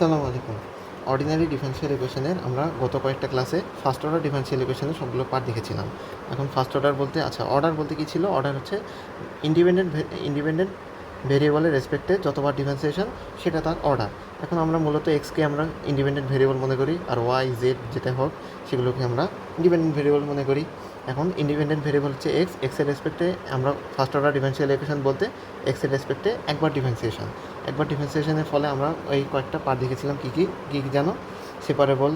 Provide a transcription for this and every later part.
আসসালামু আলাইকুম। Ordinary differential ইকুয়েশনের আমরা গত কয়েকটা ক্লাসে ফার্স্ট অর্ডার ডিফারেনশিয়াল ইকুয়েশনের সবগুলো পার্ট দেখেছিলাম। এখন ফার্স্ট অর্ডার বলতে অর্ডার বলতে কী ছিল? অর্ডার হচ্ছে ইন্ডিপেন্ডেন্ট ভেরিয়েবলের রেসপেক্টে যতবার ডিফারেন্সিয়েশন সেটা তার অর্ডার। এখন আমরা মূলত এক্সকে আমরা ইন্ডিপেন্ডেন্ট ভেরিয়েবল মনে করি, আর ওয়াই জেড যেটা হোক সেগুলোকে আমরা ইন্ডিপেন্ডেন্ট ভেরিয়েবল মনে করি। এখন ইন্ডিপেন্ডেন্ট ভেরিয়েবল হচ্ছে এক্সের রেসপেক্টে আমরা ফার্স্ট অর্ডার ডিফারেনশিয়াল ইকুয়েশন বলতে এক্সের রেসপেক্টে একবার ডিফারেন্সিয়েশনের ফলে আমরা ওই কয়েকটা পার্ট দেখেছিলাম কী কী জানো? Separable,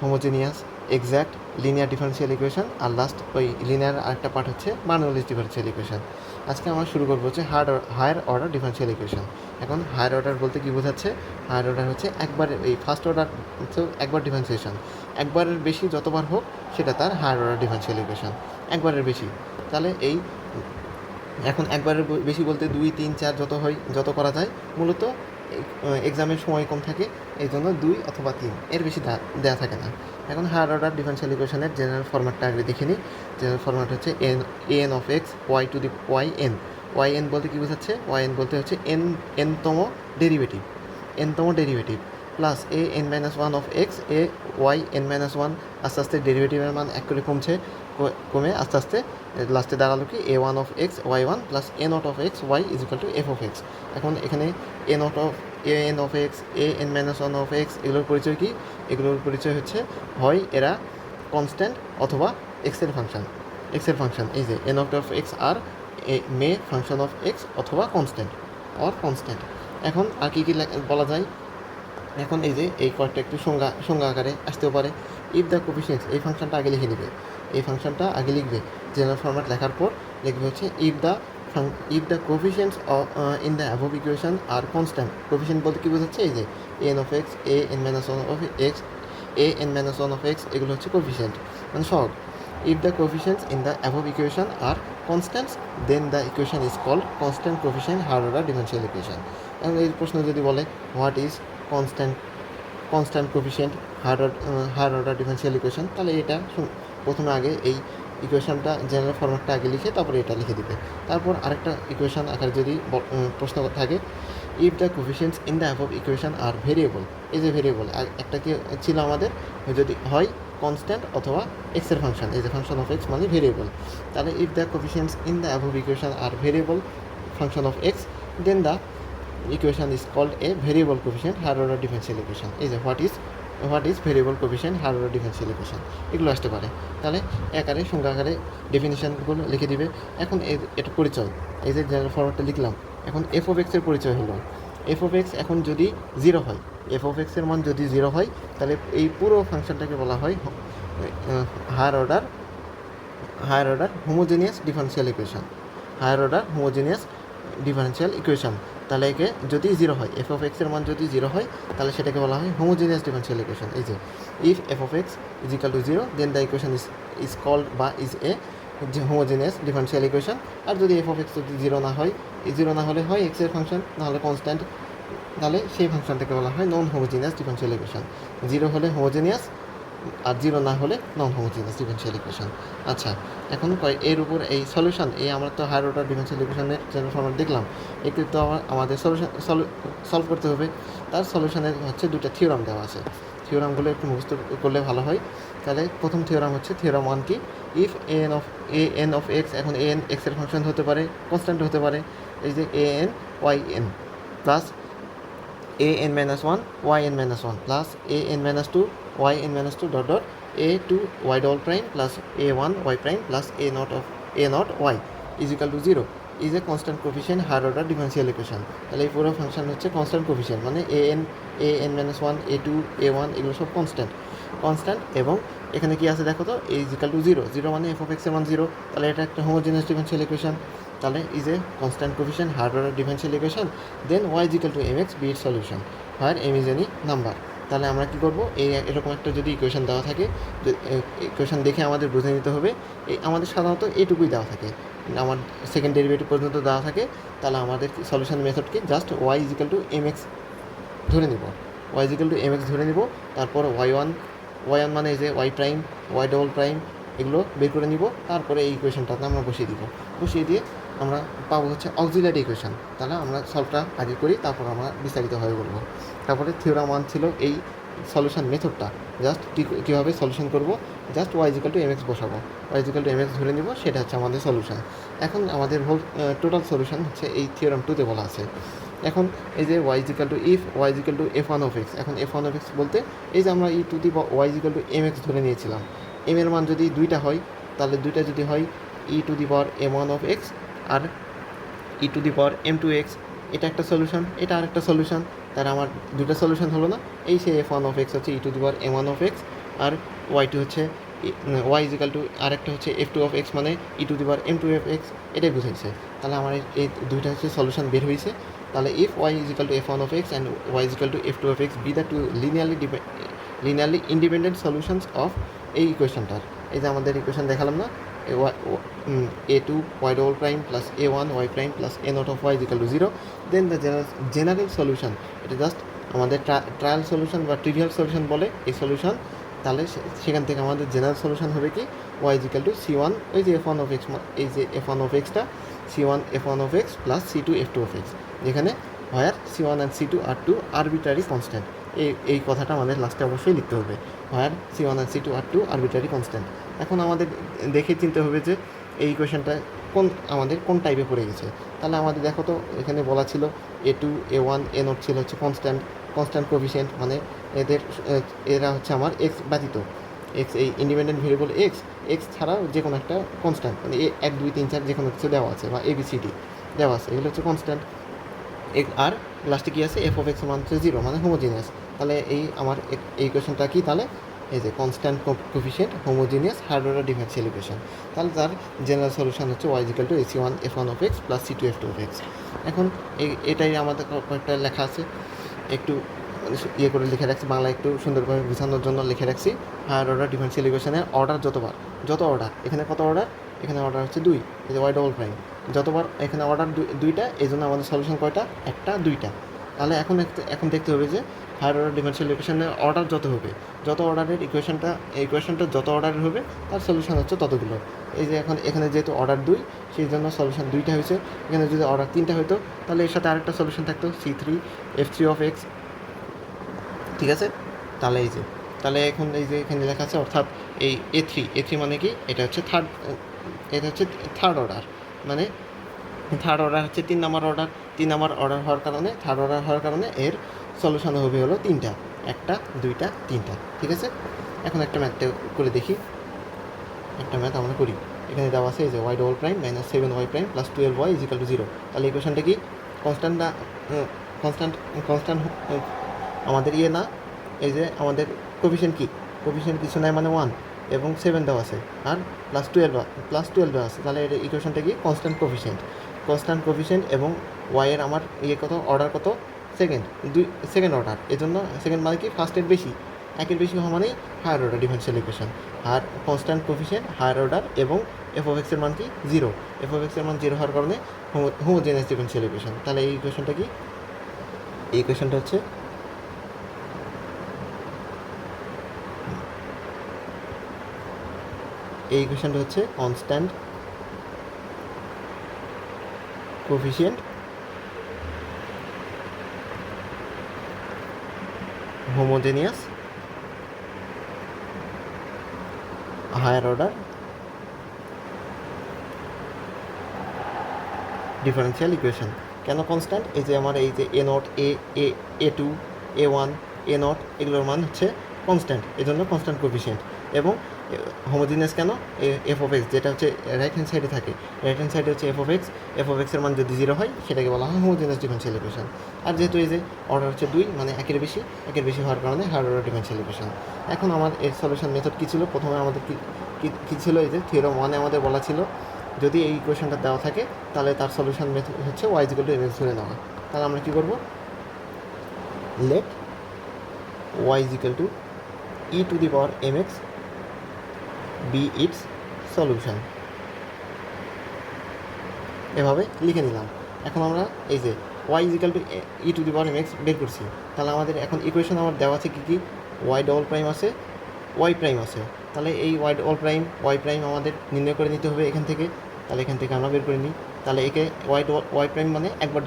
homogeneous, exact, linear differential equation, আর লাস্ট ওই লিনিয়ার আরেকটা পার্ট হচ্ছে বার্নৌলিস ডিফারেনশিয়াল ইকুয়েশন। আজকে আমরা শুরু করবো হচ্ছে হায়ার অর্ডার ডিফারেনশিয়াল ইকুয়েশন। এখন হায়ার অর্ডার বলতে কী বোঝাচ্ছে? হায়ার অর্ডার হচ্ছে একবার, এই ফার্স্ট অর্ডার হচ্ছে একবার ডিফারেন্সিয়েশন, একবারের বেশি যতবার হোক সেটা তার হায়ার অর্ডার ডিফারেনশিয়াল ইকুয়েশন, একবারের বেশি। তাহলে এখন একবারের বেশি বলতে 2, 3, 4 যত করা যায়। মূলত এক্সামের সময় কম থাকে, এই জন্য 2 অথবা 3, এর বেশি দেওয়া থাকে না। এখন হায়ার অর্ডার ডিফারেনশিয়াল ইকুয়েশনের জেনারেল ফরম্যাটটা আগে দেখে নিই। জেনারেল ফরম্যাট হচ্ছে N of X Y to the Y N. Y N বলতে কী বোঝাচ্ছে? ওয়াই এন বলতে হচ্ছে এনতম derivative plus A N minus one of X A Y N minus one. আস্তে আস্তে ডেরিভেটিভের মান এক করে কমে আস্তে আস্তে লাস্টে দাঁড়ালো কি A one of X Y one plus A naught of X Y is equal to F of X. এখন এখানে A naught of A N of X A N minus one of X এগুলোর পরিচয় কী? এগুলোর পরিচয় হচ্ছে হয় এরা constant অথবা এক্সের ফাংশন। এই যে A naught of X are may function of X অথবা কনস্ট্যান্ট। এখন আর কী বলা যায়? এখন এই যে এই কয়েকটা একটু সংজ্ঞা আকারে আসতেও পারে। ইফ দ্য কোফিশিয়েন্টস, এই ফাংশনটা আগে লিখে নেবে, জেনারেল ফরম্যাট লেখার পর লিখবে হচ্ছে if the coefficients in the above equation are constant. Coefficient বলতে কী বোঝাচ্ছে? এই যে N of X A N minus one of X A N minus one of X, এগুলো হচ্ছে কোফিশিয়েন্ট, মানে সহগ। If the coefficients in the above equation are constants then the equation is called constant coefficient higher order differential equation. এখন এই প্রশ্ন যদি বলে what is constant coefficient higher order differential equation, তাহলে এটা প্রথমে আগে এই ইকুয়েশনটা জেনারেল ফরম্যাটটা আগে লিখে তারপরে এটা লিখে দিবে। তারপর আরেকটা ইকুয়েশন আকারে যদি প্রশ্ন থাকে, if the coefficients in the above equation are variable. এই যে ভেরিয়েবল একটা কি ছিল আমাদের, যদি হয় কনস্ট্যান্ট অথবা এক্সের ফাংশন, এই যে ফাংশন অফ এক্স মানে ভেরিয়েবল, তাহলে if the coefficients in the above equation are variable function of X then the equation is called a variable coefficient higher order differential equation. এই যে what is variable coefficient higher order differential equation, এগুলো আসতে পারে। তাহলে সংজ্ঞা আকারে ডেফিনিশনগুলো লিখে দিবে। এখন এটা পরিচয়, এই যে জেনারেল ফরম্যাটটা লিখলাম। এখন এফ অফ এক্সের পরিচয় হলো এফ অফ এক্স এখন যদি 0 হয়, এফ অফ এক্সের মান যদি 0 হয়, তাহলে এই পুরো ফাংশনটাকে বলা হয় higher order homogeneous differential equation. তাহলে একে যদি 0 হয়, এফ অফ এক্সের মান যদি 0 হয়, তাহলে সেটাকে বলা হয় হোমোজেনিয়াস ডিফারেনশিয়াল ইকুয়েশন। এই যে if F of X is equal to 0 then the equation is called বা is a homogeneous differential equation. আর যদি এফ অফ এক্স যদি 0 না হয়, হয় এক্সের ফাংশন, না হলে কনস্ট্যান্ট, তাহলে সেই ফাংশনটাকে বলা হয় নন হোমোজেনিয়াস ডিফারেনশিয়াল ইকুয়েশন। 0 হলে হোমোজেনিয়াস, আর 0 না হলে নন হোমোজেনিয়াস ডিফারেনশিয়াল ইকুয়েশন। আচ্ছা, এখন এর উপর এই সলিউশন, আমরা তো হায়ার অর্ডার ডিফারেনশিয়াল ইকুয়েশনের জেনারেল ফরম্যাট দেখলাম, একে তো আমাদের সলভ করতে হবে। তার সলিউশনের হচ্ছে 2টা থিওরাম দেওয়া আছে, থিওরামগুলো একটু মুখস্থ করলে ভালো হয়। তাহলে প্রথম থিওরাম হচ্ছে থিওরাম 1 কি? If A N of X, এখন এ এন এক্সের ফাংশন হতে পারে, কনস্ট্যান্ট হতে পারে, এই যে A N Y N plus a n minus 1 y n minus 1 plus a n minus 2 y n minus 2 dot a 2 y double prime plus a 1 y prime plus a naught y is equal to 0 is a constant coefficient higher order differential equation. তাহলে এই পুরো function হচ্ছে constant coefficient, মানে a n minus 1 a 2 a 1 এগুলো সব constant. এবং এখানে কি আছে দেখো তো, a is equal to 0 মানে f of x এর মান 0, তাহলে এটা একটা হোমোজেনিয়াস ডিফারেনশিয়াল ইকুয়েশন। তাহলে is a constant coefficient higher order differential equation. Then y is equal to mx be its solution where m is any number. তাহলে আমরা কী করবো, এরকম একটা যদি ইকুয়েশন দেওয়া থাকে, ইকুয়েশন দেখে আমাদের বুঝে নিতে হবে। আমাদের সাধারণত এটুকুই দেওয়া থাকে, আমার সেকেন্ড ডেরিভেটিভ পর্যন্ত দেওয়া থাকে। তাহলে আমাদের সলিউশন মেথডকে just y is equal to mx ধরে নিব, তারপর y1 মানে এই যে y prime y double prime এগুলো বের করে নিব। তারপরে এই ইকুয়েশনটাতে আমরা বসিয়ে দিয়ে আমরা পাবো হচ্ছে অক্সিলারি ইকুয়েশন। তাহলে আমরা সলভটা আগে করি, তারপর আমরা বিস্তারিতভাবে বলবো। তারপরে থিওরাম 1 ছিল এই সলিউশন মেথডটা, জাস্ট কীভাবে সলিউশন করব, just Y is equal to M X বসাবো, ওয়াই ইজিক্যাল টু এমএক্স ধরে নিব, সেটা হচ্ছে আমাদের সলিউশন। এখন আমাদের হোল টোটাল সলিউশন হচ্ছে এই থিওরাম 2তে বলা আছে। এখন এই যে Y is equal to if Y is equal to F one of X, এখন এফ ওয়ান অফ এক্স বলতে এই যে আমরা ই to the Y is equal to M X ধরে নিয়েছিলাম, এম এর মান যদি দুইটা হয়, তাহলে দুইটা যদি হয় E to the power M one of X আর ই to the power M two X, এটা একটা সলিউশন, এটা আরেকটা সলিউশন, তাহলে আমার দুটো সলিউশন হলো না। এই সেই এফ ওয়ান অফ এক্স হচ্ছে ই to the power M one of X, আর ওয়াই টু হচ্ছে ওয়াই ইজিক্যাল টু আরেকটা হচ্ছে এফ টু অফ এক্স, মানে ই to the power M two F X, এটাই বুঝাইছে। তাহলে আমার এই দুইটা হচ্ছে সলিউশন বের হয়েছে। তাহলে if Y is equal to F one of X and Y is equal to F two of X be the two linearly independent solutions of এই ইকুয়েশনটার, এই যে আমাদের ইকুয়েশন দেখালাম না, A two Y double prime plus A one Y prime plus A naught of Y is equal to zero, then the general solution, এটা just আমাদের trial solution বা ট্রিভিয়াল সলিউশন বলে এই সলিউশন। তাহলে সেখান থেকে আমাদের জেনারেল সলিউশন হবে কি, Y is equal to C one, ওই যে এফ ওয়ান অফ এক্স, এই যে এফ ওয়ান অফ এক্সটা C one F one of x plus C two F two of X, যেখানে where C one and C two are two arbitrary constant. এই কথাটা আমাদের লাস্টে অবশ্যই লিখতে হবে, where C one and C two are two arbitrary constant. এখন আমাদের দেখে চিনতে হবে যে এই ইকুয়েশনটা আমাদের কোন টাইপে পড়ে গেছে। তাহলে আমাদের দেখো তো, এখানে বলা ছিল এ two A one A note ছিল হচ্ছে কনস্ট্যান্ট কোফিশিয়েন্ট, মানে এরা হচ্ছে আমার এক্স ব্যতীত, এক্স এই ইন্ডিপেন্ডেন্ট ভেরিয়েবল এক্স ছাড়াও যে কোনো একটা কনস্ট্যান্ট, মানে এক দুই তিন চার যে কোনো কিছু দেওয়া আছে বা এবিসিডি দেওয়া আছে, এগুলো হচ্ছে কনস্ট্যান্ট। আর লাস্টে কী আছে, এফ অফ এক্স মান হচ্ছে জিরো, মানে হোমোজিনিয়াস। তাহলে এই আমার এই ইকুয়েশনটা কি, তাহলে এই যে constant coefficient homogeneous higher order differential equation. তাহলে তার জেনারেল সলিউশন হচ্ছে Y is equal to C one F one of x plus C two F two of X. এখন এটাই আমাদের কয়েকটা লেখা আছে, একটু ইয়ে করে লিখে রাখছি, বাংলা একটু সুন্দরভাবে বোঝানোর জন্য লিখে রাখছি। হায়ার অর্ডার ডিফারেনশিয়াল ইকুয়েশনের অর্ডার যত অর্ডার, এখানে কত অর্ডার, এখানে অর্ডার হচ্ছে দুই, এই যে ওয়াই ডবল প্রাইম, যতবার এখানে অর্ডার দুইটা, এই জন্য আমাদের সলিউশন কয়টা, একটা দুইটা। তাহলে এখন দেখতে হবে যে হায়ার অর্ডার ডিফারেনশিয়াল ইকুয়েশনের অর্ডার যত অর্ডারের ইকুয়েশনটা যত অর্ডারের হবে তার সলিউশন হচ্ছে ততগুলো। এই যে এখানে যেহেতু অর্ডার দুই, সেই জন্য সলিউশন দুইটা হয়েছে। এখানে যদি অর্ডার তিনটা হতো, তাহলে এর সাথে আরেকটা সলিউশন থাকতো C three F three of X, ঠিক আছে। তাহলে তাহলে এখন এই যে এখানে লেখা আছে, অর্থাৎ এই এ থ্রি মানে কি, এটা হচ্ছে থার্ড অর্ডার, মানে থার্ড অর্ডার হচ্ছে তিন নাম্বার অর্ডার হওয়ার কারণে এর সলিউশন হবে হলো তিনটা, একটা দুইটা তিনটা, ঠিক আছে। এখন একটা ম্যাথ করে দেখি, একটা ম্যাথ আমরা করি। এখানে দেওয়া আছে এই যে Y double prime minus seven Y prime plus 12y is equal to zero. তাহলে ইকুয়েশনটা কি, কনস্ট্যান্ট আমাদের না, এই যে আমাদের কোফিশিয়েন্ট কিছু নাই, মানে 1 এবং 7 দেওয়া আছে, আর প্লাস টুয়েলভ দেওয়া আছে। তাহলে এর ইকুয়েশনটা কি, কনস্ট্যান্ট কোফিশিয়েন্ট এবং ওয়াইয়ের আমার কত, অর্ডার কত, সেকেন্ড অর্ডার, এজন্য সেকেন্ড মানে কি ফার্স্টের বেশি, একের বেশি হওয়া মানেই higher order differential equation. Are constant coefficient higher order এবং এফ অফ এক্সের মান কি, জিরো, এফ অফ এক্সের মান জিরো হওয়ার কারণে হোমোজেনিয়াস ডিফারেনশিয়াল ইকুয়েশন। তাহলে এই ইকুয়েশনটা কি, এই ইকুয়েশনটা হচ্ছে constant coefficient homogeneous higher order differential equation. কেন কনস্ট্যান্ট, এই যে আমার এই যে A naught A two A one A naught, এগুলোর মান হচ্ছে কনস্ট্যান্ট, এই জন্য কনস্ট্যান্ট কোফিশিয়েন্ট। এবং হোমোজিনিয়াস কেন, এফ অফ এক্স যেটা হচ্ছে রাইট হ্যান্ড সাইডে থাকে, রাইট হ্যান্ড সাইডে হচ্ছে এফ অফ এক্সের মান যদি জিরো হয় সেটাকে বলা হয় হোমোজিনিয়াস ডিফারেনশিয়াল ইকুয়েশন। আর যেহেতু এই যে অর্ডার হচ্ছে দুই, মানে একের বেশি হওয়ার কারণে হায়ার অর্ডার ডিফারেনশিয়াল ইকুয়েশন। এখন আমার এর সলিউশন মেথড কী ছিল, প্রথমে আমাদের কী ছিল, এই যে থিওরাম 1 আমাদের বলা ছিল যদি এই ইকুয়েশনটা দেওয়া থাকে তাহলে তার সলিউশন মেথড হচ্ছে ওয়াই ইজিক্যাল টু এমএক্স ধরে নেওয়া। তাহলে আমরা কী করবো, let Y is equal to E to the power M X be its solution, এভাবে লিখে নিলাম। এখন আমরা এই যে Y is equal to E to the power M X বের করছি। তাহলে আমাদের এখন ইকুয়েশন আমার দেওয়া আছে কী ওয়াই ডবল প্রাইম আছে, ওয়াই প্রাইম আছে। তাহলে এই ওয়াই প্রাইম আমাদের নির্ণয় করে নিতে হবে এখান থেকে। তাহলে এখান থেকে আমরা বের করে নিই। তাহলে একে ওয়াই প্রাইম মানে একবার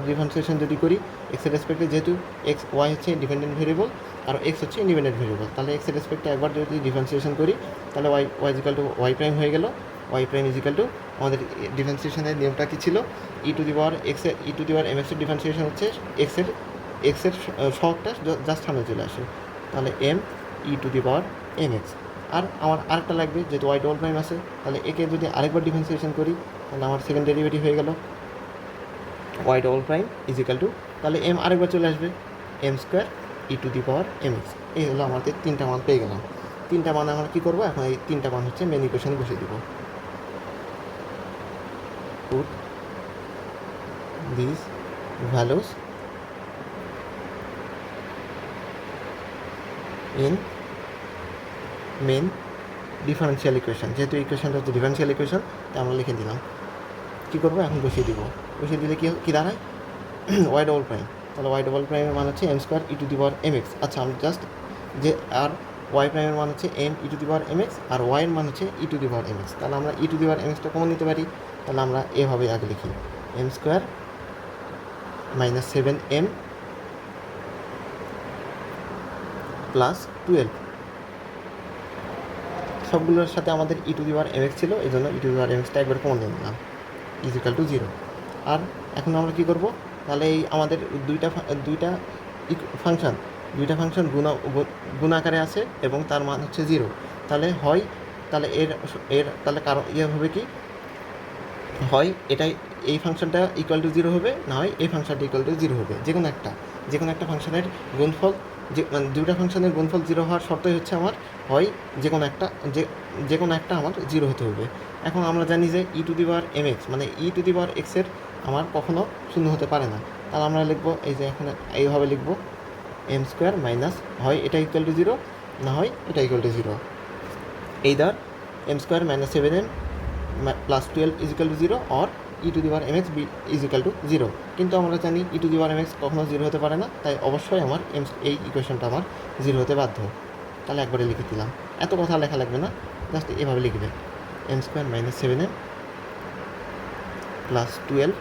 ডিফারেন্সিয়েশন যদি করি এক্সের রেসপেক্টে, যেহেতু এক্স ওয়াই হচ্ছে ডিপেন্ডেন্ট ভেরিয়েবল আর এক্স হচ্ছে ইন্ডিপেন্ডেন্ট ভেরিয়েবল, তাহলে এক্সের রেসপেক্টে একবার যদি ডিফারেন্সিয়েশন করি তাহলে Y is equal to Y prime হয়ে গেল। ওয়াই প্রাইম ইজিক্যাল টু আমাদের ডিফারেন্সিয়েশনের নিয়মটা কী ছিল, E to the power M এক্সের ডিফারেন্সিয়েশন হচ্ছে এক্সের সহগটা জাস্ট সামনে চলে আসে, তাহলে M E to the power M x. আর আমার আরেকটা লাগবে, যেহেতু ওয়াই ডবল প্রাইম আছে, তাহলে একে যদি আরেকবার ডিফারেন্সিয়েশন করি তাহলে আমার সেকেন্ড ডেরিভেটিভ হয়ে গেল Y double prime is equal to, তাহলে এম আরেকবার চলে আসবে M square E to the power M X. এই হলো আমাদের তিনটা মান পেয়ে গেলাম। তিনটা মান আমরা কী করবো, এখন এই তিনটা মান হচ্ছে মেন ইকুয়েশনে বসিয়ে দিব। Put this values in main differential equation, যেহেতু ইকুয়েশনটা হচ্ছে ডিফারেন্সিয়াল ইকুয়েশন তাই আমরা লিখে দিলাম। কী করবো, এখন বসিয়ে দিব। বসিয়ে দিলে কী দাঁড়ায়, ওয়াই ডবল প্রাইম, তাহলে ওয়াই ডবল প্রাইমের মান হচ্ছে m square E to the power M x. আচ্ছা, আমি জাস্ট যে আর ওয়াই প্রাইমের মান হচ্ছে m E to the power M x আর ওয়াইয়ের মান হচ্ছে ই to the power M x, তাহলে আমরা ই টু দি পাওয়ার এম এক্সটা কমন নিতে পারি। তাহলে আমরা এভাবে আগে লিখি M square minus 7m plus 12, সবগুলোর সাথে আমাদের e to the power M x ছিল, এই জন্য e to the power m এক্সটা একবার কমন নিয়ে নিলাম ইজিক্যাল টু 0। আর এখন আমরা কী করবো, তাহলে এই আমাদের দুইটা ফাংশন গুণাকারে আছে এবং তার মান হচ্ছে 0, তাহলে তাহলে কারণ হবে কি, হয় এই ফাংশনটা ইকুয়াল টু 0 হবে, না হয় এই ফাংশনটা ইকুয়াল টু 0 হবে। যে কোনো একটা ফাংশনের গুণফল, মানে দুইটা ফাংশনের গুণফল 0 হওয়ার শর্তই হচ্ছে আমার হয় যে কোনো একটা আমার 0 হতে হবে। এখন আমরা জানি যে e to the power M x মানে ই টু দি পাওয়ার এক্সের আমার কখনো শূন্য হতে পারে না, তাহলে আমরা লিখবো এই যে এখন এইভাবে লিখবো এম স্কোয়ার মাইনাস হয় এটা ইকুয়াল টু 0, না হয় এটা equal to 0, either m square minus 7m plus 12 is equal to 0 or e to the power M x be is equal to 0। কিন্তু আমরা জানি e to the power M x কখনো 0 হতে পারে না, তাই অবশ্যই আমার এই ইকুয়েশনটা আমার 0 হতে বাধ্য। তাহলে একবারে লিখে দিলাম, এত কথা লেখা লাগবে না, জাস্ট এভাবে লিখবে m square minus 7m plus 12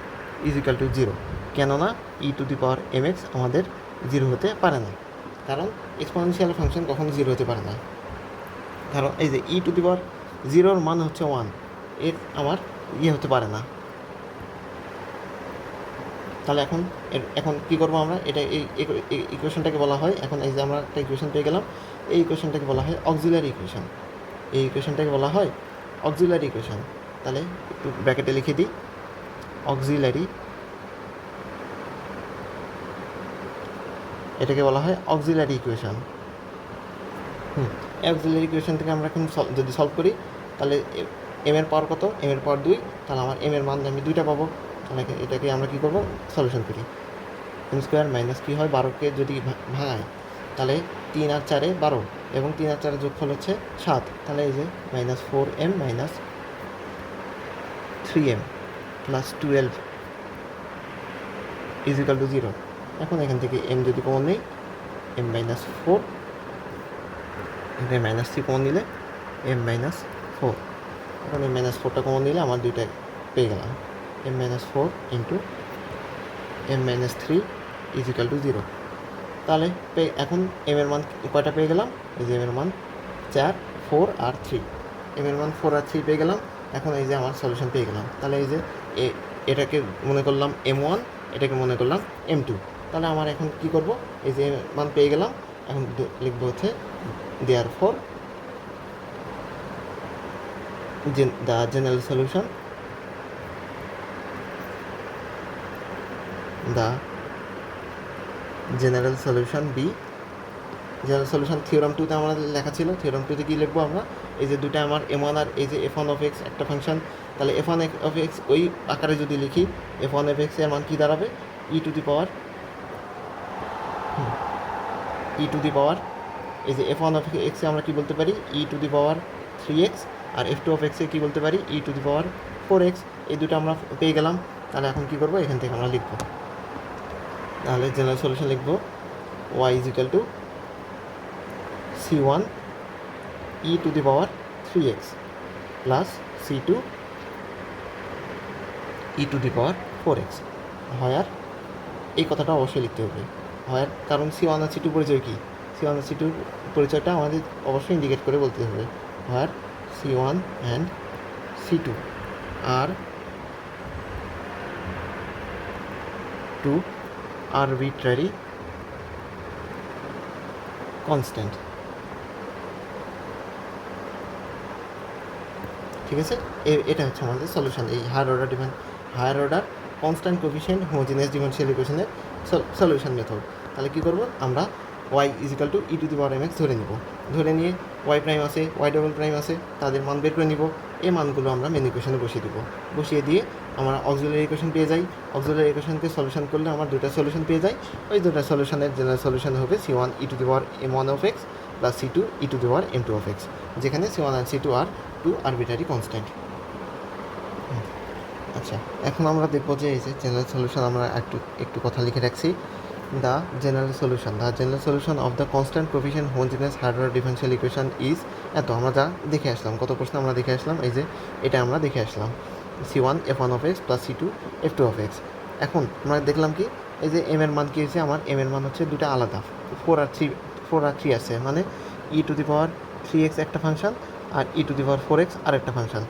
is equal to 0। কেননা e to the power M x আমাদের 0 হতে পারে না, কারণ এক্সপোনেনশিয়াল ফাংশন কখনো 0 হতে পারে না। কারণ এই যে ই টু দি পাওয়ার 0-র মান হচ্ছে 1, এর আমার হতে পারে না। তাহলে এখন কী করবো আমরা, এটা এই ইকুয়েশনটাকে বলা হয়, এখন এই যে আমরা একটা ইকুয়েশন পেয়ে গেলাম, এই ইকুয়েশনটাকে বলা হয় অক্সিলারি ইকুয়েশন। এই ইকুয়েশনটাকে বলা হয় অক্সিলারি ইকুয়েশন। তাহলে একটু ব্র্যাকেটে লিখে দিই অক্সিলারি, এটাকে বলা হয় অক্সিলারি ইকুয়েশন। অক্সিলারি ইকুয়েশন থেকে আমরা এখন যদি সলভ করি তাহলে এম এর পাওয়ার কত, এম এর পাওয়ার 2, তাহলে আমার এম এর মান আমি 2টা পাবো। তাহলে এটাকে আমরা কী করবো, সলিউশন করি। এম স্কোয়ার মাইনাস কী হয়, 12কে যদি ভাঙায় তাহলে 3 আর 4 12 এবং 3 আর 4 যোগফল হচ্ছে 7, তাহলে এই যে minus 4m minus 3m plus 12 is equal to 0। এখন এখান থেকে m যদি কমন নেই, m মাইনাস 4, এখানে মাইনাস 3 কমন নিলে m মাইনাস 4, এখন m মাইনাস 4টা কমন নিলে আমার দুইটা পেয়ে গেলাম m minus 4 into m minus 3 is equal to 0। তাহলে এখন m এর মান কয়টা পেয়ে গেলাম, এই যে m এর মান 4, 4 আর 3, m এর মান 4 আর 3 পেয়ে গেলাম। এখন এই যে আমার সলিউশন পেয়ে গেলাম। তাহলে এই যে এটাকে মনে করলাম m1, এটাকে মনে করলাম m2। তাহলে আমার এখন কি করব, এই যে মান পেয়ে গেলাম, এখন লিখবো হচ্ছে therefore the general solution, the general solution B, general solution theorem 2তে আমাদের লেখা ছিল। থিওরাম 2তে কী লিখবো আমরা, এই যে দুটো আমার m1 আর এই যে f1 of x একটা ফাংশন, তাহলে f1 of x ওই আকারে যদি লিখি f1 of x এর মান কী দাঁড়াবে, ই টু দি পাওয়ার এই যে f1 of x এ আমরা কী বলতে পারি, e to the power 3x, আর f2 of x এ কী বলতে পারি, e to the power 4x। এই দুটো আমরা পেয়ে গেলাম। তাহলে এখন কী করবো, এখান থেকে আমরা লিখবো, তাহলে জেনারেল সলিউশন লিখবো y is equal two c1 e two the power 3x plus c2 E to the power 4x, হয় এই কথাটা অবশ্যই লিখতে হবে, হয় কারণ C1 আর C2 পরিচয় কী, C1 আর C2 পরিচয়টা আমাদের অবশ্যই ইন্ডিকেট করে বলতে হবে, হয় C1 অ্যান্ড C2 আর টু আরবিট্রারি কনস্ট্যান্ট। ঠিক আছে, এটা হচ্ছে আমাদের সলিউশন, এই higher order constant coefficient homogeneous differential ইকুয়েশনের সলিউশন মেথড। তাহলে কী করবো আমরা, y is equal to E to the power mx ধরে নিব, ধরে নিয়ে y প্রাইম আছে y ডবল প্রাইম আছে তাদের মান বের করে নিব, এই মানগুলো আমরা মেন ইকুয়েশনে বসিয়ে দিব, বসিয়ে দিয়ে আমরা অক্সিলারি ইকুয়েশন পেয়ে যাই, অক্সিলারি ইকুয়েশনকে সলিউশন করলে আমরা দুটা সলিউশন পেয়ে যাই, ওই দুটা সলিউশনের জেনারেল সলিউশন হবে C1 e to the power m1 of x plus C2 E to the power m2 of x, যেখানে C1 আর C2 আর টু আরবিট্রারি কনস্ট্যান্ট। আচ্ছা, এখন আমরা দেখবো যে এই যে জেনারেল সলিউশন আমরা একটু কথা লিখে রাখছি, the general solution of the constant coefficient homogeneous higher order differential equation is, এত আমরা যা দেখে আসলাম, কত প্রশ্ন আমরা দেখে আসলাম, এই যে এটা আমরা দেখে আসলাম C1 f1 of x plus C2 f2 of x। এখন আমরা দেখলাম কি, এই যে এম এর মান কী হয়েছে, আমার এম এর মান হচ্ছে দুটো আলাদা, 4 আর 3 আছে, মানে ই টু দি পাওয়ার 3x একটা function R E to the power 4x আর একটা ফাংশন,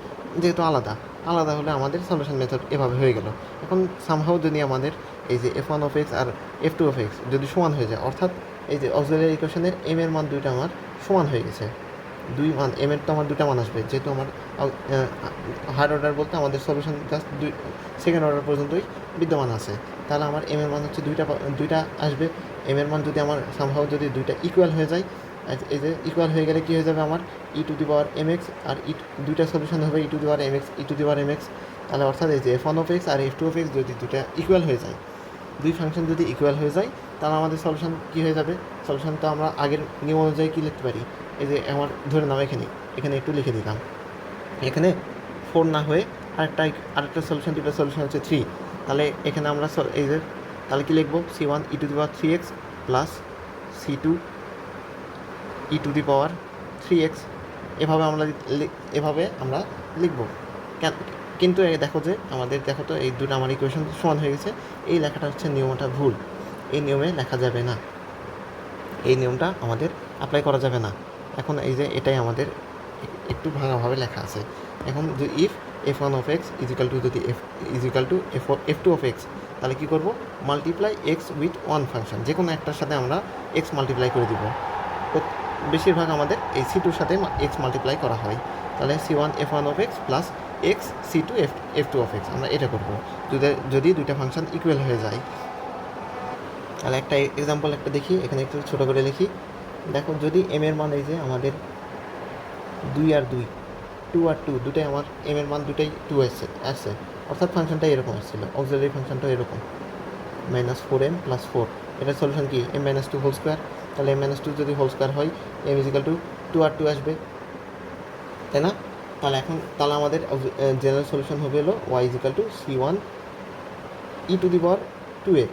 যেহেতু আলাদা হলে আমাদের সলিউশন মেথড এভাবে হয়ে গেল। এখন সামহাও যদি আমাদের এই যে f1 অফ x আর f2 অফ x যদি সমান হয়ে যায়, অর্থাৎ এই যে অক্সিলারি ইকুয়েশনের m এর মান দুইটা আমার সমান হয়ে গেছে, দুই মান m এর তো আমার দুটা মান আসবে, যেহেতু আমার হায়ার অর্ডার বলতে আমাদের সলিউশন জাস্ট সেকেন্ড অর্ডার পর্যন্তই বিদ্যমান আছে, তাহলে আমার m এর মান হচ্ছে দুইটা আসবে। m এর মান যদি আমার সামহাও যদি দুইটা ইকুয়াল হয়ে যায়, এই যে ইকুয়াল হয়ে গেলে কী হয়ে যাবে, আমার ই টু দি পাওয়ার mx আর দুইটা সলিউশন হবে e to the power mx e to the power mx, তাহলে অর্থাৎ এই যে f1 অফ x আর f2 অফ x যদি দুইটা ইকুয়াল হয়ে যায়, দুই ফাংশন যদি ইকুয়াল হয়ে যায়, তাহলে আমাদের সলিউশন কী হয়ে যাবে, সলিউশন তো আমরা আগের নিয়ম অনুযায়ী কী লিখতে পারি, এই যে আমার ধরে নাও এখানে একটু লিখে দিলাম, এখানে 4 না হয়ে আরেকটা সলিউশন, দুটো সলিউশন হচ্ছে 3, তাহলে এখানে আমরা এই যে তাহলে কী লিখবো, C1 e to the power 3x plus C2 E to the power 3x, এভাবে আমরা লিখব। কিন্তু দেখো তো এই দুটো আমার ইকুয়েশন সমান হয়ে গেছে, এই লেখাটা হচ্ছে নিয়মটা ভুল, এই নিয়মে লেখা যাবে না, এই নিয়মটা আমাদের অ্যাপ্লাই করা যাবে না। এখন এই যে এটাই আমাদের একটু ভাঙাভাবে লেখা আছে। এখন if f1 of x is equal to যদি is equal to f2 of x, তাহলে কী করবো, multiply x with one function, যে কোনো একটার সাথে আমরা এক্স মাল্টিপ্লাই করে দিব, বেশিরভাগ আমাদের এই C2-র সাথে এক্স মাল্টিপ্লাই করা হয়, তাহলে C1 f1 of x plus x C2 f2 of x, আমরা এটা করবো যদি দুইটা ফাংশন ইকুয়াল হয়ে যায়। তাহলে একটা এক্সাম্পল দেখি, এখানে একটু ছোটো করে লিখি, দেখো যদি m এর মান এই যে আমাদের 2 আর 2 আর 2 দুটাই আমার m এর মান দুটাই 2 আসছে, অর্থাৎ ফাংশনটা এরকম আসছিল, অক্সিলারি ফাংশনটা এরকম -4m প্লাস 4, এটার সলিউশন কি m-2 হোল স্কোয়ার, তাহলে m-2 যদি হোল স্কোয়ার হয় m ইজিক্যাল টু 2 আর 2 আসবে, তাই না? তাহলে আমাদের জেনারেল সলিউশন হবে হলো y is equal to C1 e to the power 2x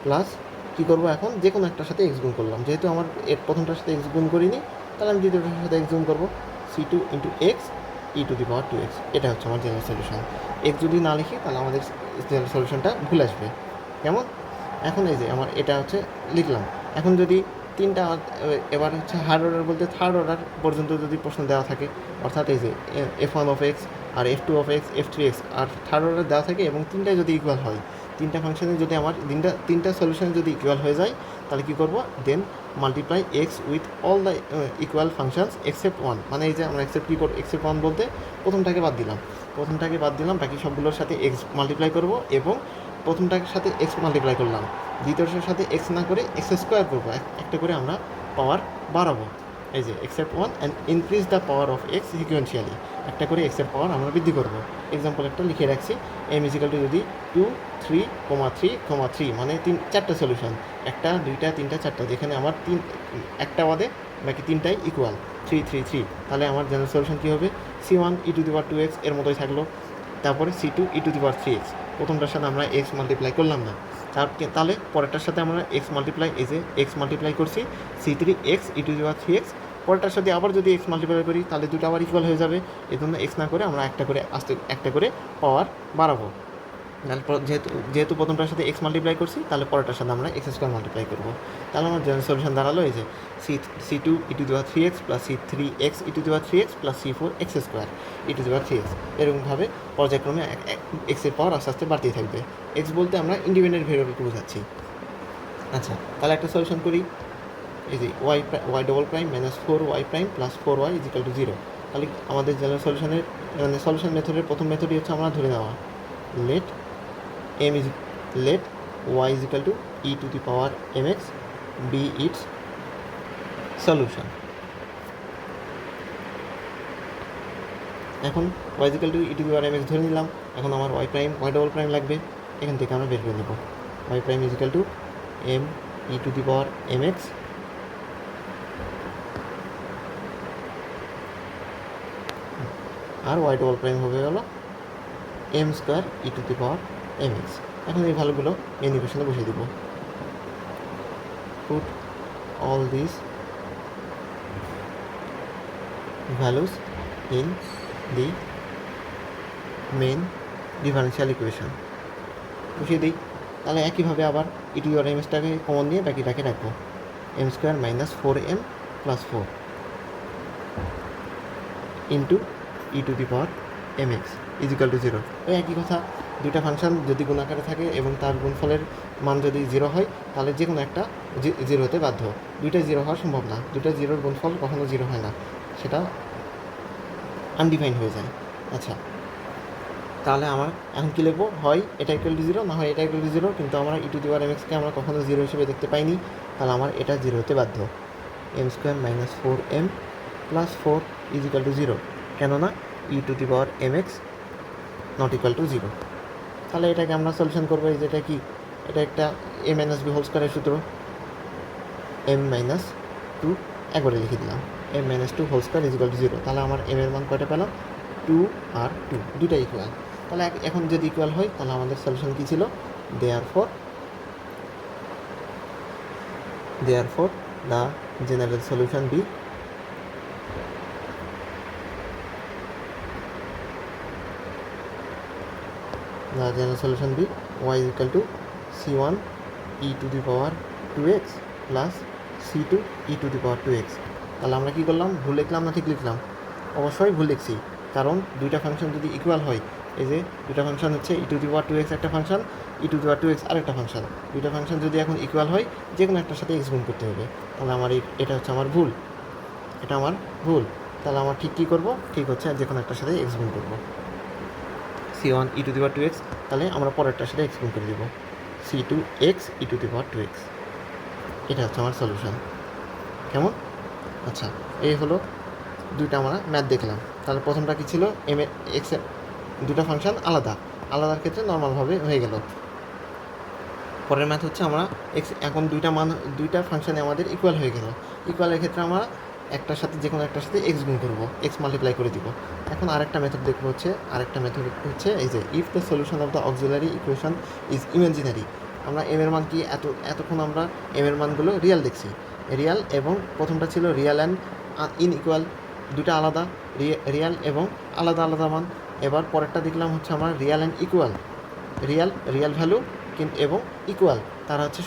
plus কী করবো, এখন যে কোনো একটার সাথে x গুণ করলাম, যেহেতু আমার এর প্রথমটার সাথে x গুণ করিনি, তাহলে আমি দ্বিতীয়টার সাথে x গুণ করবো, C2 into x E to the power 2x, এটা হচ্ছে আমার জেনারেল সলিউশন। x যদি না লিখি তাহলে আমাদের জেনারেল সলিউশনটা ভুল আসবে, কেমন? এখন এই যে আমার এটা হচ্ছে লিখলাম, এখন যদি তিনটা, এবার হচ্ছে হায়ার অর্ডার বলতে থার্ড অর্ডার পর্যন্ত যদি প্রশ্ন দেওয়া থাকে, অর্থাৎ এই যে f1 অফ x আর f2 অফ x f3x আর থার্ড অর্ডার দেওয়া থাকে এবং তিনটায় যদি ইকুয়াল হয়, তিনটা ফাংশনে যদি আমার তিনটা সলিউশনে যদি ইকুয়াল হয়ে যায়, তাহলে কী করবো, then multiply x with all the equal functions except one, মানে এই যে আমরা এক্সেপ্ট ওয়ান বলতে প্রথমটাকে বাদ দিলাম, বাকি সবগুলোর সাথে এক্স মাল্টিপ্লাই করবো এবং প্রথমটার সাথে এক্স মাল্টিপ্লাই করলাম, দ্বিতীয়টার সাথে এক্স না করে এক্স স্কোয়ার করবো, একটা করে আমরা পাওয়ার বাড়াবো, এই যে except one and increase the power of x sequentially, একটা করে এক্সের পাওয়ার আমরা বৃদ্ধি করবো। এক্সাম্পল একটা লিখে রাখছি, m ইজিক্যাল টু যদি 2 3, 3, 3 মানে চারটা সলিউশন, 1 2 3 4, যেখানে আমার একটা বাদে বাকি তিনটাই ইকুয়াল 3 3 3, তাহলে আমার জেনারেল সলিউশন কী হবে, C1 e to the power 2x এর মতোই থাকলো, তারপরে C2 E to the power 3x, প্রথমটার সাথে আমরা এক্স মাল্টিপ্লাই করলাম না, তাহলে পরেরটার সাথে আমরা এক্স মাল্টিপ্লাই করছি, C3 x E to the power 3x পরেরটার সাথে আবার যদি এক্স মাল্টিপ্লাই করি তাহলে দুটো আবার ইকুয়াল হয়ে যাবে, এই জন্য এক্স না করে আমরা একটা করে পাওয়ার বাড়াবো। তাহলে যেহেতু প্রথমটার সাথে এক্স মাল্টিপ্লাই করছি, তাহলে পরেরটার সাথে আমরা এক্স স্কোয়ার মাল্টিপ্লাই করবো। তাহলে আমার জেনারেল সলিউশন দাঁড়ালো এই যে C2 e⁻³ plus C3x e⁻³ plus C4x square e⁻³x। এরকমভাবে পর্যায়ক্রমে এক্সের পাওয়ার আস্তে আস্তে বাড়তেই থাকবে। এক্স বলতে আমরা ইন্ডিপেন্ডেন্ট ভেরিয়েবলকে বোঝাচ্ছি। আচ্ছা, তাহলে একটা সলিউশন করি। এই যে y double prime minus 4y prime plus 4y is equal to 0। তাহলে আমাদের জেনারেল সলিউশনের সলিউশন মেথডের প্রথম মেথডই হচ্ছে আমরা ধরে নেওয়া let y is equal to e⁻mx be its solution. এখন y is equal to e⁻mx ধরে নিলাম। এখন আমার y ডবল প্রাইম লাগবে, এখান থেকে আমরা বের করে নেব y prime is equal to m e⁻mx আর y ডবল প্রাইম হবে হলো m স্কোয়ার e⁻mx। এখন এই ভ্যালুগুলো মেন ইকুয়েশনে বসিয়ে দেব। Put all this values in the main differential equation বসিয়ে দিই। তাহলে একইভাবে আবার e⁻mxটাকে কমন নিয়ে বাকিটাকে রাখবো m square minus 4m plus 4 into e⁻mx is equal to 0। ওই একই কথা, দুইটা ফাংশন যদি গুণ আকারে থাকে এবং তার গুণফলের মান যদি 0 হয়, তাহলে যে কোনো একটা 0 হতে বাধ্য। দুইটা 0 হওয়া সম্ভব না, দুইটা 0-র গুণফল কখনো 0 হয় না, সেটা আনডিফাইন্ড হয়ে যায়। আচ্ছা, তাহলে আমার এখন কী লিখবো, হয় এটা ইকুয়াল টু 0, না হয় এটা ইকুয়াল টু 0, কিন্তু আমরা e⁻mxকে আমরা কখনো 0 হিসেবে দেখতে পাইনি, তাহলে আমার এটা 0 হতে বাধ্য। m square minus 4m plus 4 is equal to 0, কেননা e⁻mx নট ইকুয়াল টু 0। তাহলে এটাকে আমরা সলিউশন করবো। এই যেটা কি, এটা একটা a মাইনাস বি হোল স্কোয়ারের সূত্র, m-2 একবারে লিখে দিলাম, m-2 whole square is equal to 0। তাহলে আমার m এর মান কয়টা পেলাম, 2 আর 2 দুইটা ইকুয়াল। তাহলে এখন যদি ইকুয়াল হয় তাহলে আমাদের সলিউশন কী ছিল, therefore the general solution be the general solution be y is equal to c1 e⁻² plus c2 e⁻²। তাহলে আমরা কী করলাম, ভুল লিখলাম না ঠিক লিখলাম? অবশ্যই ভুল লিখছি, কারণ দুইটা ফাংশন যদি ইকুয়াল হয়, এই যে দুইটা ফাংশন হচ্ছে e⁻² একটা ফাংশন, e⁻² আরেকটা ফাংশন, দুইটা ফাংশন যদি এখন ইকুয়াল হয়, যে কোনো একটার সাথে এক্স গুণ করতে হবে। তাহলে আমার এটা হচ্ছে আমার ভুল, এটা আমার ভুল। তাহলে আমার ঠিক কী করবো, ঠিক হচ্ছে যে কোনো একটার সাথে এক্স গুণ করবো, c1 e⁻², তাহলে আমরা পরেরটার সাথে এক্স গুণ করে দেবো c2x e⁻²। এটা হচ্ছে আমার সলিউশন। কেমন? আচ্ছা, এই হলো দুইটা আমরা ম্যাথ দেখলাম। তাহলে প্রথমটা কী ছিল, এক্স দুটা ফাংশন আলাদার ক্ষেত্রে নর্মালভাবে হয়ে গেল। পরের ম্যাথ হচ্ছে আমরা এক্স এখন দুইটা ফাংশানে আমাদের ইকুয়াল হয়ে গেল। ইকুয়ালের ক্ষেত্রে আমরা একটার সাথে যে কোনো একটার সাথে এক্স গুণ করবো, এক্স মাল্টিপ্লাই করে দিব। এখন আরেকটা মেথড দেখবো হচ্ছে, এই যে if the solution of the auxiliary equation is imaginary. আমরা এম এর মান কি এতক্ষণ আমরা এম এর মানগুলো রিয়াল দেখছি, রিয়াল এবং প্রথমটা ছিল রিয়াল অ্যান্ড ইনইকুয়াল, দুটা আলাদা, রিয়াল এবং আলাদা মান। এবার পরেরটা দেখলাম হচ্ছে আমরা Real and equal, Real value কিন্তু এবং ইকুয়াল, তারা হচ্ছে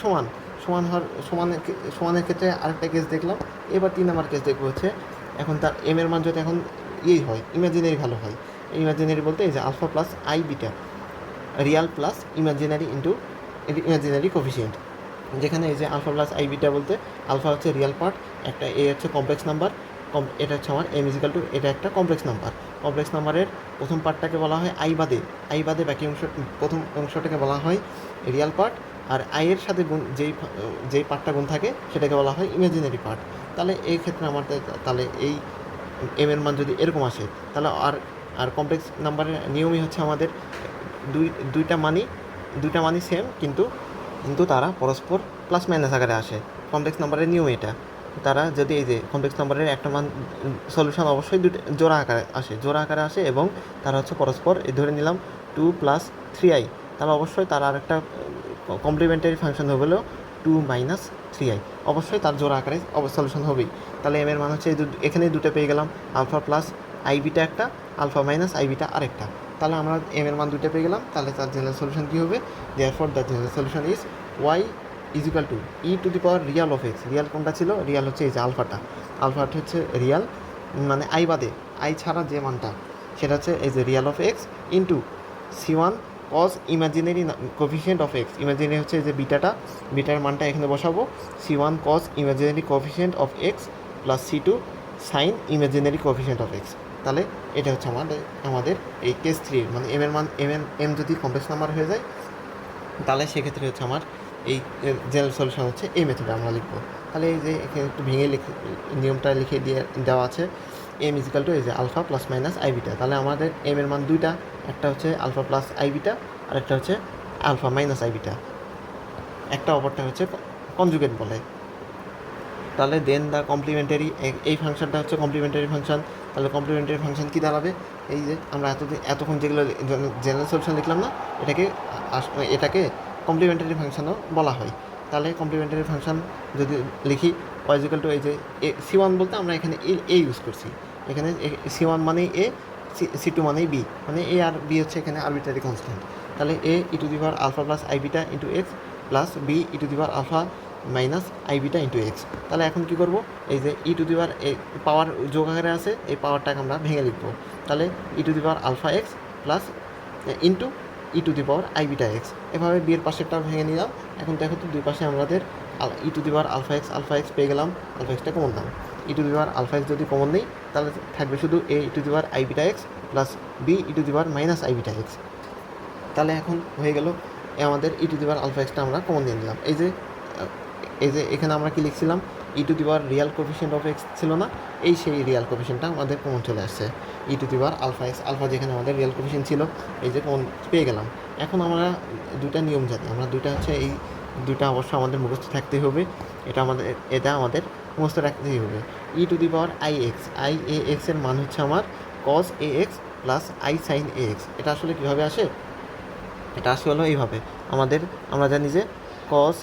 সমানের ক্ষেত্রে আরেকটা কেস দেখলাম। এবার 3 নম্বর কেস দেখবো হচ্ছে, এখন তার এম এর মান যদি এখন হয় ইমাজিনারি ভ্যালু হয়, ইমাজিনারি বলতে এই যে alpha plus i beta, real plus imaginary into imaginary coefficient, যেখানে এই যে আলফা প্লাস আই বিটা বলতে আলফা হচ্ছে রিয়াল পার্ট, একটা এ হচ্ছে কমপ্লেক্স নাম্বার, এটা হচ্ছে আমার এম ইজিক্যাল টু, এটা একটা কমপ্লেক্স নাম্বারের প্রথম পার্টটাকে বলা হয় আই বাদে বাকি প্রথম অংশটাকে বলা হয় রিয়াল পার্ট, আর আইয়ের সাথে গুণ যেই পার্টটা গুণ থাকে সেটাকে বলা হয় ইমাজিনারি পার্ট। তাহলে এই ক্ষেত্রে তাহলে এই এম এর মান যদি এরকম আসে, তাহলে আর কমপ্লেক্স নাম্বারের নিয়মই হচ্ছে আমাদের দুইটা মানই সেম, কিন্তু তারা পরস্পর প্লাস মাইনাস আকারে আসে। কমপ্লেক্স নাম্বারের নিয়ম এটা, তারা যদি এই যে কমপ্লেক্স নাম্বারের একটা মান সলিউশন অবশ্যই জোড়া আকারে আসে এবং তারা হচ্ছে পরস্পর ধরে নিলাম 2 + 3i, তাহলে অবশ্যই তারা আরেকটা কমপ্লিমেন্টারি ফাংশন হলেও 2 - 3i, অবশ্যই তার জোড়া আকারে সলিউশন হবেই। তাহলে এম এর মান হচ্ছে এখানে দুটো পেয়ে গেলাম, আলফা প্লাস আই বিটা একটা, আলফা মাইনাস আই বিটা আরেকটা। তাহলে আমরা এম এর মান দুটো পেয়ে গেলাম। তাহলে তার জেনারেল সলিউশন কী হবে? Therefore the general solution is Y is equal to E to the power Real of x. Real কোনটা ছিল? রিয়াল হচ্ছে এই যে আলফাটা। আলফাটা হচ্ছে রিয়াল, মানে আই বাদে, আই ছাড়া যে মানটা সেটা হচ্ছে এই যে real of x into C1 cos imaginary coefficient of x. Imaginary হচ্ছে যে বিটাটা, বিটার মানটা এখানে বসাবো, C1 cos imaginary coefficient of x plus C2 sine imaginary coefficient of x. তাহলে এটা হচ্ছে আমাদের এই কেস 3, মানে এম এর মান এম যদি কমপ্লেক্স নাম্বার হয়ে যায় তাহলে সেক্ষেত্রে হচ্ছে আমার এই জেনারেল সলিউশন হচ্ছে এই মেথডে আমরা লিখবো। তাহলে এই যে এখানে একটু ভেঙে নিয়মটা লিখে দেওয়া আছে, এম ইজিক্যাল টু এই যে alpha plus minus i beta. তাহলে আমাদের এম এর মান দুইটা, একটা হচ্ছে আলফা প্লাস আই বিটা আর একটা হচ্ছে আলফা মাইনাস আই বিটা, একটা অপরটা হচ্ছে কনজুগেট বলে। তাহলে দেন দ্য কমপ্লিমেন্টারি, এই ফাংশনটা হচ্ছে কমপ্লিমেন্টারি ফাংশন। তাহলে কমপ্লিমেন্টারি ফাংশন কী দাঁড়াবে? এই যে আমরা এতক্ষণ যেগুলো জেনারেল সলিউশন লিখলাম না, এটাকে কমপ্লিমেন্টারি ফাংশনও বলা হয়। তাহলে কমপ্লিমেন্টারি ফাংশন যদি লিখি ওয়াইজিক্যাল টু এই যে C1 বলতে আমরা এখানে এ ইউজ করছি, এখানে C1 মানেই এ, C2 মানেই বি, মানে এ আর বি হচ্ছে এখানে আরবিট্রারি কনস্ট্যান্ট। তাহলে A e to the power alpha plus i beta into x plus B e to the power alpha minus i beta into x. তাহলে এখন কী করবো? এই যে ই টু দি পাওয়ার পাওয়ার যোগ আকারে আছে, এই পাওয়ারটাকে আমরা ভেঙে লিখবো। তাহলে e to the power alpha x plus into e to the power i beta x. এভাবে বিয়ের পাশেরটা ভেঙে নিলাম। এখন দেখো তো দুই পাশে আমাদের e to the power alpha x পেয়ে গেলাম, আলফা এক্সটা কমন দাম। E to the power alpha x যদি কমন নেই তাহলে থাকবে শুধু A e to the power i beta x plus B e to the power minus i beta x. তাহলে এখন হয়ে গেল আমাদের e to the power alpha এক্সটা আমরা কমন দিয়ে নিলাম। এই যে এখানে আমরা কি লিখছিলাম? E to the power real coefficient of x ছিল না, সেই রিয়াল কোফিশিয়েন্টটা আমাদের কমন চলে আসছে। E to the power alpha x, alpha যেখানে আমাদের রিয়াল কোফিশিয়েন্ট ছিল, এই যে কমন পেয়ে গেলাম। এখন আমরা দুইটা নিয়ম জানি, আমরা দুইটা হচ্ছে এই দুইটা অবশ্যই আমাদের মুখস্থ থাকতেই হবে, এটা আমাদের মুখস্থ রাখতেই হবে। E to the power I A এক্সের মান হচ্ছে আমার cause a x plus i sine a x. এটা আসলে কীভাবে আসে? এটা আসলে হলো এইভাবে, আমরা জানি যে কজ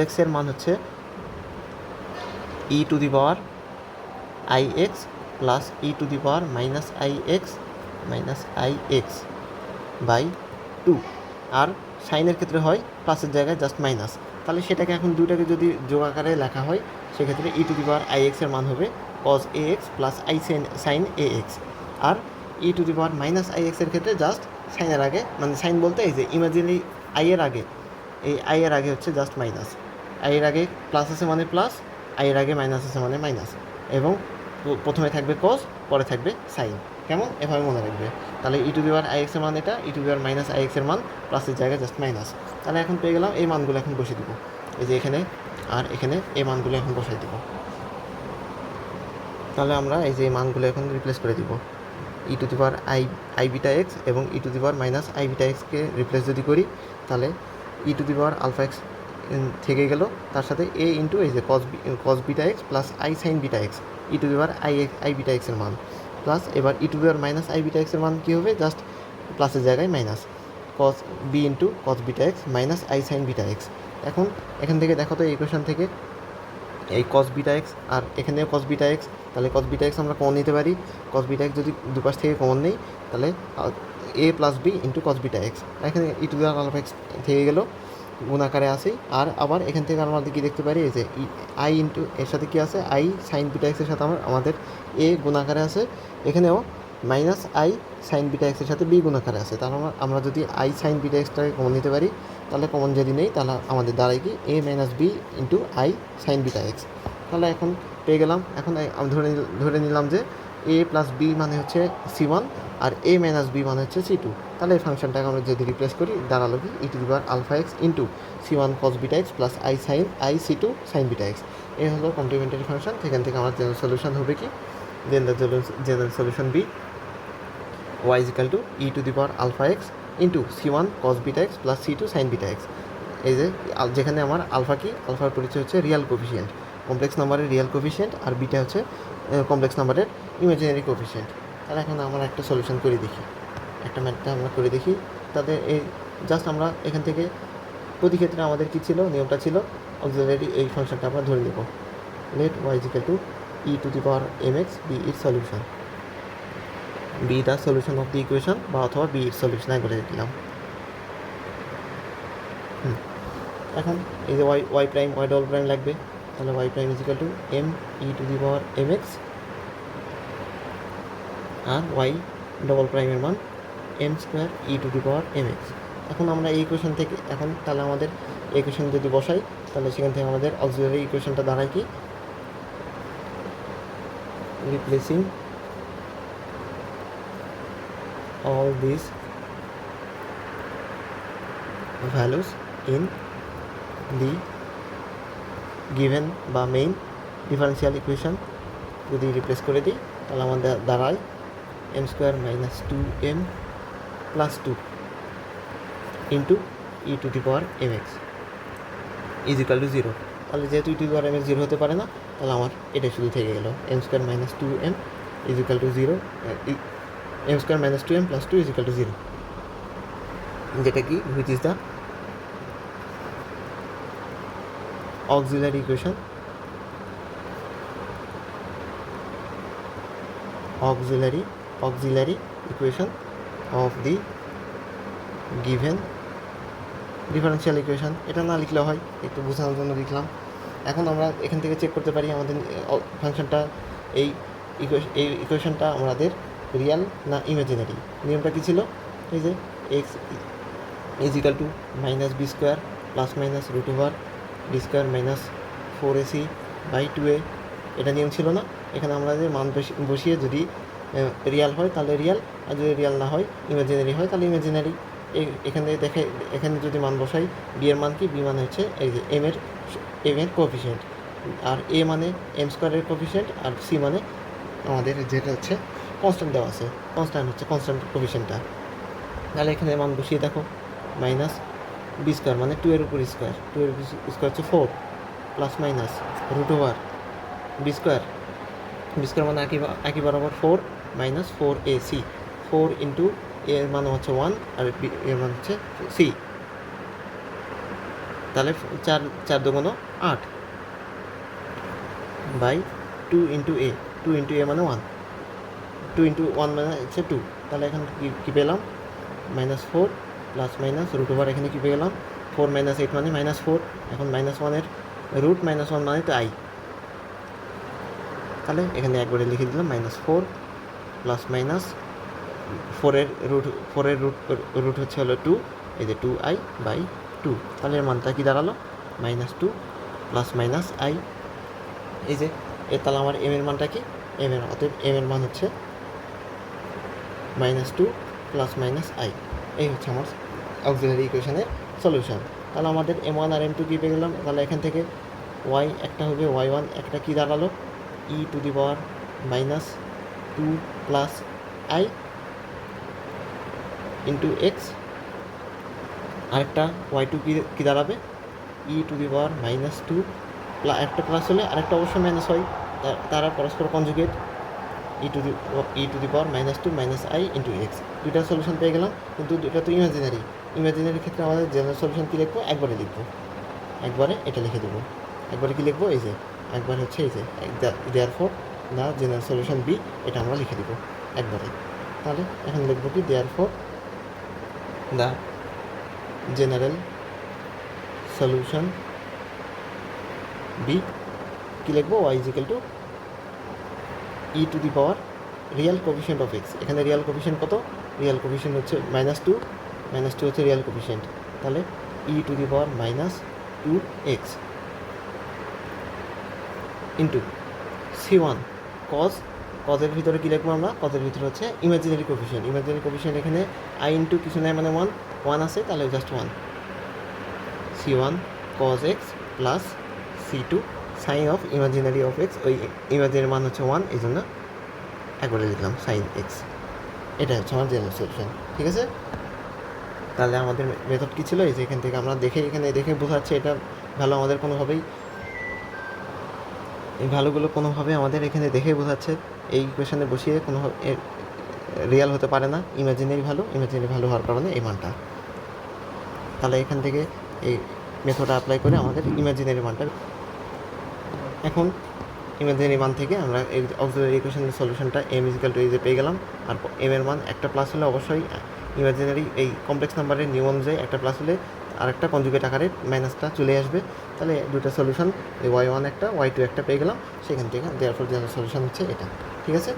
এক্সের মান হচ্ছে ই to the power i x plus e to the power minus i x by 2, আর সাইনের ক্ষেত্রে হয় প্লাসের জায়গায় জাস্ট মাইনাস। তাহলে সেটাকে এখন দুইটাকে যদি যোগ আকারে লেখা হয় সেক্ষেত্রে ই টু দি পাওয়ার আই এক্সের মান হবে cos a x plus i sine a x, আর ই to the power minus i এক্সের ক্ষেত্রে জাস্ট সাইনের আগে, মানে সাইন বলতে এই যে ইমাজিনারি আই এর আগে, এই আই এর আগে হচ্ছে জাস্ট মাইনাস, আই এর আগে প্লাস আছে মানে প্লাস, আই এর আগে মাইনাস আছে মানে মাইনাস, এবং প্রথমে থাকবে কজ, পরে থাকবে সাইন। কেমন? এভাবে মনে রাখবে। তাহলে e to the power I এক্সের মান এটা, e to the power minus i এক্সের মান, প্লাসের জায়গায় জাস্ট মাইনাস। তাহলে এখন পেয়ে গেলাম, এই মানগুলো এখন বসিয়ে দিব, এই যে এখানে আর এখানে এই মানগুলো এখন বসাই দিব। তাহলে আমরা এই যে এই মানগুলো এখন রিপ্লেস করে দিব, e to the power i beta x এবং e to the power minus i beta এক্সকে রিপ্লেস যদি করি তাহলে e to the power alpha x থেকে গেল, তার সাথে এ ইন্টু এই যে cos beta x plus i sine beta x, e to the power i beta এক্সের মান, প্লাস এবার e to the power minus i beta এক্সের মান কী হবে? জাস্ট প্লাসের জায়গায় minus, cos b into cos beta x minus i sine beta x. এখান থেকে দেখো তো এই ইকুয়েশন থেকে এই কস বিটা এক্স আর এখানেও কস বিটা এক্স, তাহলে কস বিটা এক্স আমরা কমন নিতে পারি। কস বিটা এক্স যদি দুপাশ থেকে কমন নেই তাহলে A plus B into cos beta x, এখানে e to the power alpha x থেকে গেল, গুণাকারে আসেই। আর আবার এখান থেকে আমরা কী দেখতে পারি? এই যে আই ইন্টু এর সাথে কী আছে? আই সাইন বিটা এক্সের সাথে আমাদের এ গুণাকারে আছে, এখানেও মাইনাস আই সাইন বিটা এক্সের সাথে বি গুণাকারে আছে। তাহলে আমরা যদি আই সাইন বিটা এক্সটাকে কমন নিতে পারি তাহলে কমন যদি নেই তাহলে আমাদের দাঁড়ায় কি A minus B into i sine beta x. তাহলে এখন পেয়ে গেলাম। এখন আমি ধরে নিলাম যে এ প্লাস বি মানে হচ্ছে C1 আর এ মাইনাস বি মানে হচ্ছে C2। তাহলে এই ফাংশনটাকে আমরা যদি রিপ্লেস করি দাঁড়ালো কি e to the power alpha x into C1 cos beta x plus i C2 sine beta x. এই হলো কমপ্লিমেন্টারি ফাংশন। সেখান থেকে আমার জেনারেল সলিউশন হবে কি? Then the general solution be y is equal to e to the power alpha x into C1 cos beta x plus C2 sin beta x। এই যে যেখানে আমার আলফা কি? আলফার পরিচয় হচ্ছে রিয়াল কোফিশিয়েন্ট, কমপ্লেক্স নাম্বারের রিয়াল কোফিশিয়েন্ট, আর beta হচ্ছে কমপ্লেক্স নাম্বারের ইমাজিনারি কোফিশিয়েন্ট। তাহলে এখন আমরা একটা সলিউশন করে দেখি, একটা ম্যাথটা আমরা করে দেখি। তাদের এই জাস্ট আমরা এখান থেকে প্রতি ক্ষেত্রে আমাদের কী ছিল, নিয়মটা ছিল অক্সিলারি এই ফাংশনটা আমরা ধরে নেব, let y is equal to E to the power M x be ইর solution, be the solution of the equation, বা অথবা বি ইর সলিউশন করে দিলাম। এখন এই যে y prime y double prime লাগবে, তাহলে y prime is equal to m E to the power M x, আর ওয়াই ডবল প্রাইমের মান m square E to the power M x. এখন আমরা এই ইকুয়েশন থেকে এখন তাহলে আমাদের এই ইকুয়েশন যদি বসাই, তাহলে সেখান থেকে আমাদের অক্সিলারি ইকুয়েশনটা দাঁড়ায় কি, replacing all these values in the given বা মেইন ডিফারেন্সিয়াল ইকুয়েশন যদি রিপ্লেস করে দিই, তাহলে আমাদের দাঁড়ায় m square minus 2m plus 2 into e to the power M x is equal to 0। তাহলে যেহেতু e to the power M x 0 হতে পারে না, তাহলে আমার এটা শুধু থেকে গেল m square minus 2m is equal to 0, m square minus 2m plus 2 is equal to 0, যেটা কি which is the auxiliary equation, auxiliary equation of the given differential equation। এটা না লিখলে হয়, একটু বোঝানোর জন্য লিখলাম। এখন আমরা এখান থেকে চেক করতে পারি আমাদের ফাংশনটা এই ইকুয়েশনটা আমাদের রিয়াল না ইমাজিনারি। নিয়মটা কী ছিল, এই যে x is equal to minus b square plus minus root over b square minus 4ac by 2a, এটা নিয়ম ছিল না। এখানে আমরা যে মান বসিয়ে যদি রিয়াল হয় তাহলে রিয়াল, আর যদি রিয়াল না হয় ইমাজিনারি হয় তাহলে ইমাজিনারি। এখানে দেখে এখানে যদি মান বসাই, বি এর মান কি, বি মানে হচ্ছে এই যে এম এর কোএফিসিয়েন্ট, আর এ মানে এম স্কোয়ারের কোএফিসিয়েন্ট, আর সি মানে আমাদের যেটা হচ্ছে কনস্ট্যান্ট দেওয়া আছে, কনস্ট্যান্ট কোএফিসিয়েন্টটা। তাহলে এখানে মান বসিয়ে দেখো, মাইনাস বি স্কোয়ার মানে 2 এর উপর স্কোয়ার, 2 এর স্কোয়ার হচ্ছে 4 plus minus root over b square মানে একই বরাবর 4 মাইনাস 4ac, 4 ইন্টু এর মান হচ্ছে 1 আর বি এর মান হচ্ছে সি, তাহলে 4 দুগুণ 8 বাই 2 ইন্টু এ, 2 ইন্টু এ মানে 1, 2 ইন্টু 1 মানে হচ্ছে 2। তাহলে এখন কী পেলাম, minus 4 plus minus root over, এখানে কী পেয়ে গেলাম 4 মাইনাস 8 মানে মাইনাস 4। এখন মাইনাস 1-এর রুট মাইনাস 1 মানে তো আই, তাহলে এখানে একবারে লিখে দিলাম মাইনাস 4 প্লাস মাইনাস 4-এর রুট হচ্ছে হলো 2, এই যে 2i বাই 2। তাহলে এর মানটা কী দাঁড়ালো, মাইনাস 2 প্লাস মাইনাস আই। এই যে তাহলে আমার এম এর মানটা কি, অতএব এম এর মান হচ্ছে মাইনাস 2 প্লাস মাইনাস আই। এই হচ্ছে আমার অক্সিলারি ইকুয়েশনের সলিউশন। তাহলে আমাদের m1 আর m2 কী পেয়ে গেলাম, তাহলে এখান থেকে y একটা হবে y1, একটা কী দাঁড়ালো e to the power minus 2 plus i into x, আরেকটা y2 কী দাঁড়াবে ই টু দি পাওয়ার মাইনাস 2, একটা প্লাস হলে আরেকটা অবশ্যই মাইনাস হয়, তারা পরস্পর conjugate, E to the power minus 2 minus I into x. দুইটা সলিউশন পেয়ে গেলাম, কিন্তু দুইটা তো ইমাজিনারি ক্ষেত্রে আমাদের জেনারেল সলিউশন কী লিখবো, একবারে এটা লিখে দেবো। একবারে কী লিখবো, এই যে একবার হচ্ছে এই যে therefore the general solution be, এটা আমরা লিখে দেবো একবারে। তাহলে এখন লিখবো কি, therefore the general solution be, কী লিখবো, y is equal to E to the power real coefficient of x. এখানে রিয়াল কোফিশিয়েন্ট কত, রিয়াল কোফিশিয়েন্ট হচ্ছে মাইনাস 2 হচ্ছে রিয়াল কোফিশিয়েন্ট, তাহলে e to the power minus 2x into c1 কজের ভিতরে কী লিখবো আমরা, কজের ভিতরে হচ্ছে ইমাজিনারি কোফিশিয়েন্ট, এখানে আই ইন্টু কিছু নেই মানে 1 আছে, তাহলে just 1, c1 cos x plus c2 sine of imaginary of x, ওই ইমাজিনারি মান হচ্ছে 1, এই জন্য একবারে লিখলাম সাইন এক্স। এটা হচ্ছে আমার জেনারেল সলিউশন, ঠিক আছে। তাহলে আমাদের মেথড কী ছিল, এই যে এখান থেকে আমরা এখানে দেখে বোঝাচ্ছে এটা ভালো, আমাদের কোনোভাবেই এই ভ্যালুগুলো কোনোভাবে আমাদের এখানে দেখে বোঝাচ্ছে এই ইকুয়েশনে বসিয়ে কোনোভাবে রিয়াল হতে পারে না, ইমাজিনারি ভ্যালু হওয়ার কারণে এই মানটা। তাহলে এখান থেকে এই মেথডটা অ্যাপ্লাই করে আমাদের ইমাজিনারি মানটা এখন ইমাজিনারি মান থেকে আমরা এই অক্সিলারি ইকুয়েশনের সলিউশনটা m ইজ ইকুয়াল টু এই যে পেয়ে গেলাম। আর m এর মান একটা প্লাস হলে অবশ্যই ইমাজিনারি এই কমপ্লেক্স নাম্বারের নিয়ম অনুযায়ী একটা প্লাস হলে আরেকটা কনজুগেট আকারে মাইনাসটা চলে আসবে। তাহলে দুটো সলিউশন এই y1 একটা y2 একটা পেয়ে গেলাম, সেখান থেকে দেয়ারফর যে সলিউশন হচ্ছে এটা। ঠিক আছে,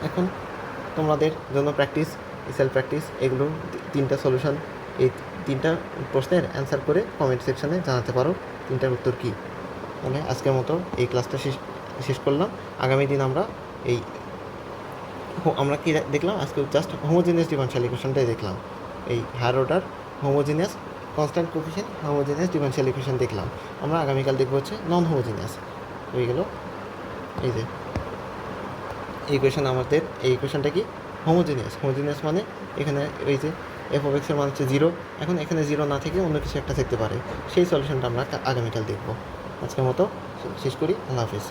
এখন তোমাদের জন্য প্র্যাকটিস, সেলফ প্র্যাকটিস, এগুলো তিনটা সলিউশন, এই তিনটা প্রশ্নের অ্যান্সার করে কমেন্ট সেকশানে জানাতে পারো তিনটার উত্তর কী। মানে আজকের মতো এই ক্লাসটা শেষ করলাম। আগামী দিন আমরা আমরা কি দেখলাম আজকে? জাস্ট হোমোজিনিয়াস ডিফারেনশিয়াল ইকুয়েশনটাই দেখলাম। এই higher order homogeneous constant coefficient homogeneous differential equation দেখলাম। আমরা আগামীকাল দেখবো হচ্ছে নন হোমোজিনিয়াস। হয়ে গেল এই যে এই ইকুয়েশন, আমাদের এই ইকুয়েশনটা কি হোমোজিনিয়াস মানে এখানে এই যে f(x) এর মান হচ্ছে 0, এখন এখানে 0 না থেকে অন্য কিছু একটা থাকতে পারে, সেই সলিউশনটা আমরা আগামীকাল দেখব। আজকের মতো শেষ করি, আল্লাহ হাফিজ।